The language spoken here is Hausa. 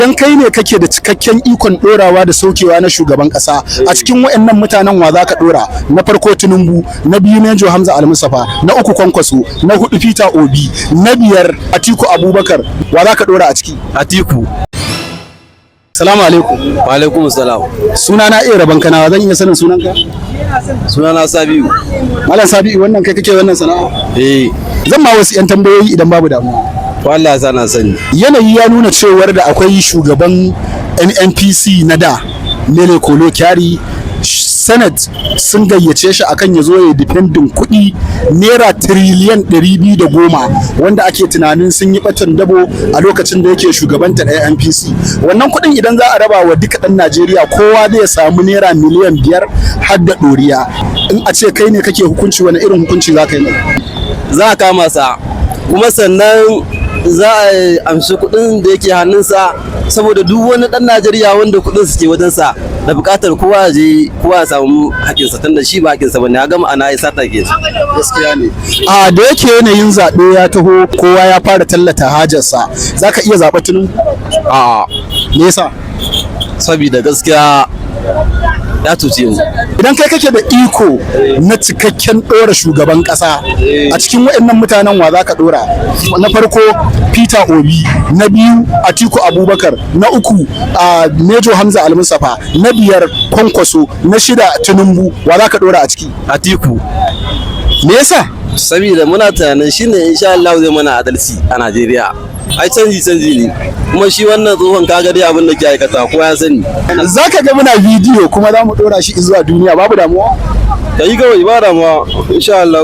Dan kai ne kake da cikakken ikon dorawa da saukewa na shugaban kasa a cikin wayannan mutanen wa zaka dora? Na farko Tinubu, na biyu Mejo Hamza Al-Mustafa, na uku Kwankwaso, na hudu Peter Obi, na biyar Atiku Abubakar. Wa zaka dora a ciki? Atiku. Salamu alaikum. Wa alaikum salam. Sunana iya raban kana, zan iya sanin sunanka? Sunana Sabiu. Malam Sabiu, wannan kai kake wannan sana'a? Zan ma wasu 'yan tambayoyi idan babu damuwa. Wallahi sana sani. Yanayi ya nuna cewar da akwai shugaban NNPC na da Mele Kolo Kyari, Senate sun gayyace shi akan ya zo ya difendin kuɗi naira tiriliyan 210 wanda ake tunanin sun yi batan dabo a lokacin da yake shugabantar NNPC. Wannan kuɗin idan za a raba wa duka ɗan Najeriya kowa zai samu naira miliyan 5 har da ɗoriya. In a ce kai ne kake hukunci, wani irin hukunci za ka yi? Za a kama sa, kuma sannan za a amshi kuɗin da yake hannunsa, saboda duk wani ɗan Najeriya wanda kuɗin suke wajensa da buƙatar kowa ya samu hakinsa, tunda shi ba hakinsa bane, ya gama ana ya sata ke. Gaskiya ne. A da yake yanayin zaɓe ya taho, kowa ya fara tallata hajarsa, za ka iya zaɓa Tinubu? A Me yasa? saboda gaskiya ya cuce mu. Idan kai kake da iko na cikakken ɗora shugaban ƙasa a cikin waɗannan mutanen wa za ka ɗora? Na farko Peter Obi, na biyu Atiku Abubakar, na uku Mejo Hamza Al-Mustafa, na biyar Kwankwaso, na shida Tinubu. Wa za ka ɗora a ciki? Atiku. Me yasa? Saboda muna tunanin shine insha Allah zai mana adalci a Najeriya. Ai canji ne, kuma shi wannan tsohon kaga dai abin da ke aikata kowa ya sani. Za ka ga muna bidiyo kuma za mu ɗora shi zuwa duniya, babu damuwa? Kai kawai ba damuwa insha Allah.